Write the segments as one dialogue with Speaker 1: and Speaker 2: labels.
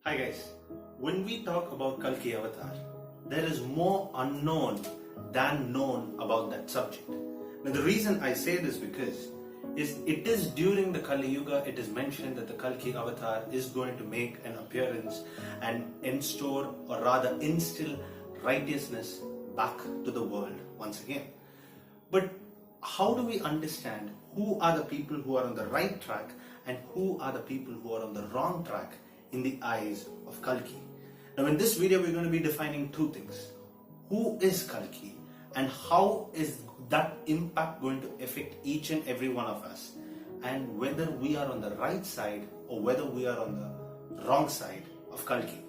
Speaker 1: Hi guys, when we talk about Kalki avatar, there is more unknown than known about that subject. Now the reason I say this because it is during the Kali Yuga, it is mentioned that the Kalki avatar is going to make an appearance and instill righteousness back to the world once again. But how do we understand who are the people who are on the right track and who are the people who are on the wrong track in the eyes of Kalki? Now in this video we're going to be defining two things. Who is Kalki and how is that impact going to affect each and every one of us, and whether we are on the right side or whether we are on the wrong side of Kalki.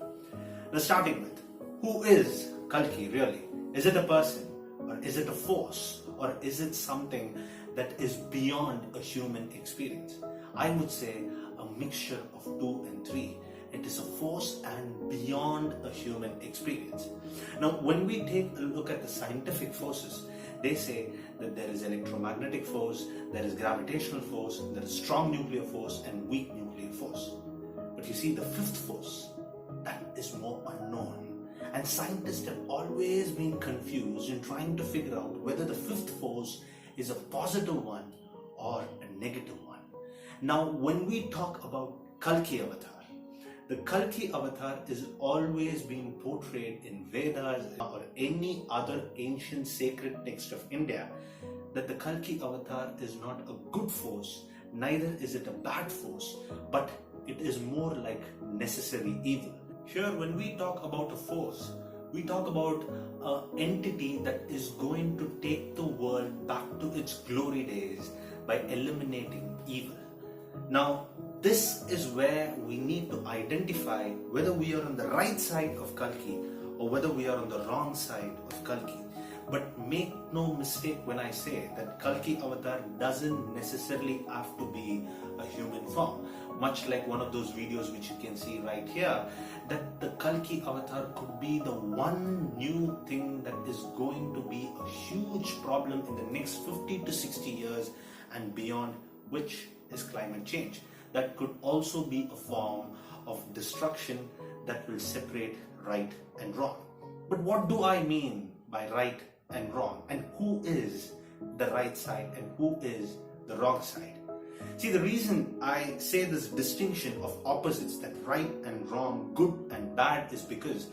Speaker 1: Now starting with, who is Kalki really? Is it a person, or is it a force, or is it something that is beyond a human experience? I would say a mixture of two and three. It is a force and beyond a human experience. Now, when we take a look at the scientific forces, they say that there is electromagnetic force, there is gravitational force, there is strong nuclear force and weak nuclear force. But you see, the fifth force, that is more unknown. And scientists have always been confused in trying to figure out whether the fifth force is a positive one or a negative one. Now, when we talk about Kalki avatar, the Kalki avatar is always being portrayed in Vedas or any other ancient sacred text of India, that the Kalki avatar is not a good force, neither is it a bad force, but it is more like necessary evil. Here, when we talk about a force, we talk about an entity that is going to take the world back to its glory days by eliminating evil. Now, this is where we need to identify whether we are on the right side of Kalki or whether we are on the wrong side of Kalki. But make no mistake when I say that Kalki avatar doesn't necessarily have to be a human form. Much like one of those videos which you can see right here, that the Kalki avatar could be the one new thing that is going to be a huge problem in the next 50 to 60 years and beyond, which is climate change. That could also be a form of destruction that will separate right and wrong. But what do I mean by right and wrong? And who is the right side and who is the wrong side? See, the reason I say this distinction of opposites, that right and wrong, good and bad, is because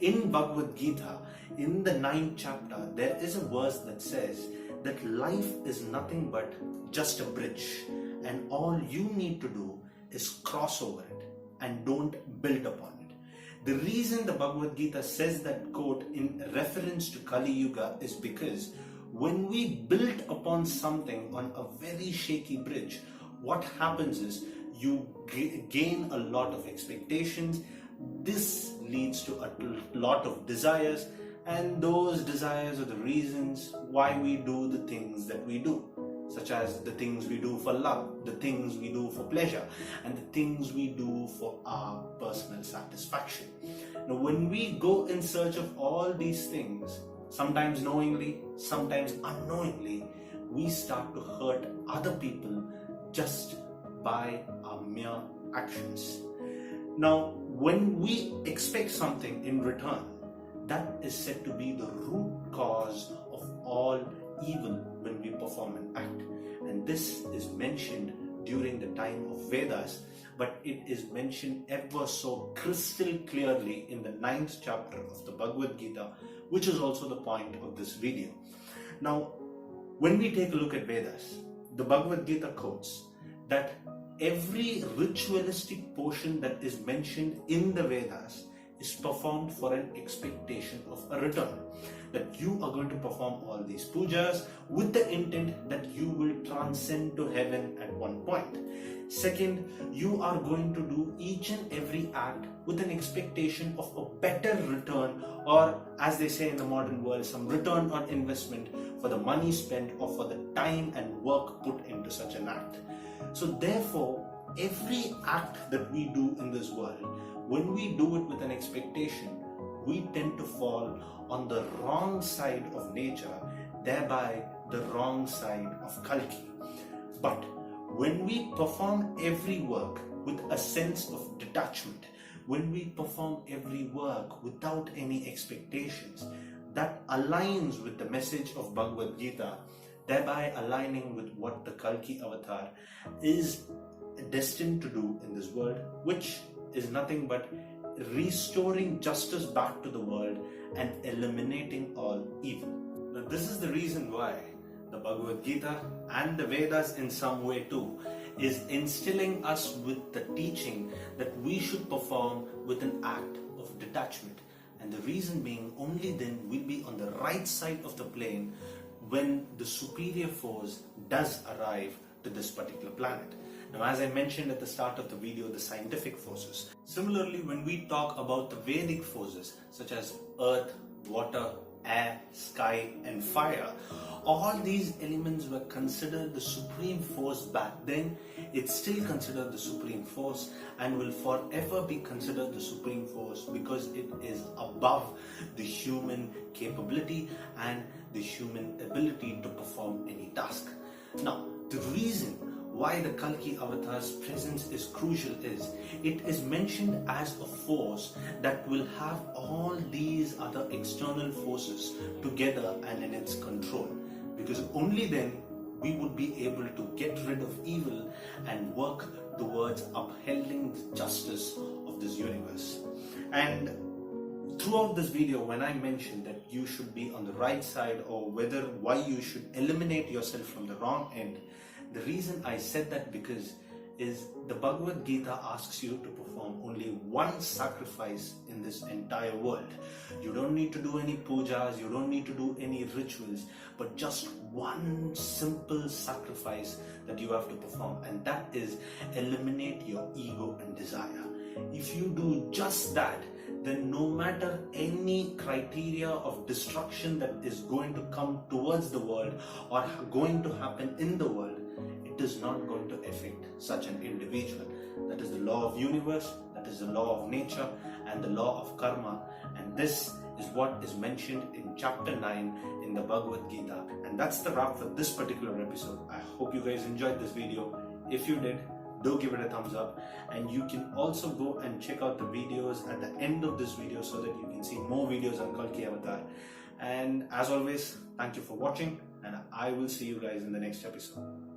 Speaker 1: in Bhagavad Gita, in the 9th chapter, there is a verse that says that life is nothing but just a bridge, and all you need to do is cross over it and don't build upon it. The reason the Bhagavad Gita says that quote in reference to Kali Yuga is because when we build upon something on a very shaky bridge, what happens is you gain a lot of expectations. This leads to a lot of desires, and those desires are the reasons why we do the things that we do, such as the things we do for love, the things we do for pleasure, and the things we do for our personal satisfaction. Now, when we go in search of all these things, sometimes knowingly, sometimes unknowingly, we start to hurt other people just by our mere actions. Now, when we expect something in return, that is said to be the root cause of all evil when we perform an act. And this is mentioned during the time of Vedas, but it is mentioned ever so crystal clearly in the 9th chapter of the Bhagavad Gita, which is also the point of this video. Now, when we take a look at Vedas, the Bhagavad Gita quotes that every ritualistic portion that is mentioned in the Vedas is performed for an expectation of a return. That you are going to perform all these pujas with the intent that you will transcend to heaven at one point. Second, you are going to do each and every act with an expectation of a better return, or as they say in the modern world, some return on investment for the money spent or for the time and work put into such an act. So therefore, every act that we do in this world, when we do it with an expectation, we tend to fall on the wrong side of nature, thereby the wrong side of Kalki. But when we perform every work with a sense of detachment, when we perform every work without any expectations, that aligns with the message of Bhagavad Gita, thereby aligning with what the Kalki avatar is destined to do in this world, which is nothing but restoring justice back to the world and eliminating all evil. Now, this is the reason why the Bhagavad Gita and the Vedas in some way too is instilling us with the teaching that we should perform with an act of detachment. And the reason being, only then we'll be on the right side of the plane when the superior force does arrive to this particular planet. Now, as I mentioned at the start of the video, the scientific forces. Similarly, when we talk about the Vedic forces such as earth, water, air, sky and fire, all these elements were considered the supreme force back then. It's still considered the supreme force and will forever be considered the supreme force because it is above the human capability and the human ability to perform any task. Now, the reason why the Kalki avatar's presence is crucial is it is mentioned as a force that will have all these other external forces together and in its control, because only then we would be able to get rid of evil and work towards upholding the justice of this universe. And throughout this video, when I mentioned that you should be on the right side or why you should eliminate yourself from the wrong end, the reason I said that because is the Bhagavad Gita asks you to perform only one sacrifice in this entire world. You don't need to do any pujas, you don't need to do any rituals, but just one simple sacrifice that you have to perform, and that is eliminate your ego and desire. If you do just that, then no matter any criteria of destruction that is going to come towards the world or going to happen in the world, it is not going to affect such an individual. That is the law of universe, that is the law of nature and the law of karma, and this is what is mentioned in chapter 9 in the Bhagavad Gita. And that's the wrap for this particular episode. I hope you guys enjoyed this video. If you did, do give it a thumbs up, and you can also go and check out the videos at the end of this video so that you can see more videos on Kalki Avatar. And as always, thank you for watching, and I will see you guys in the next episode.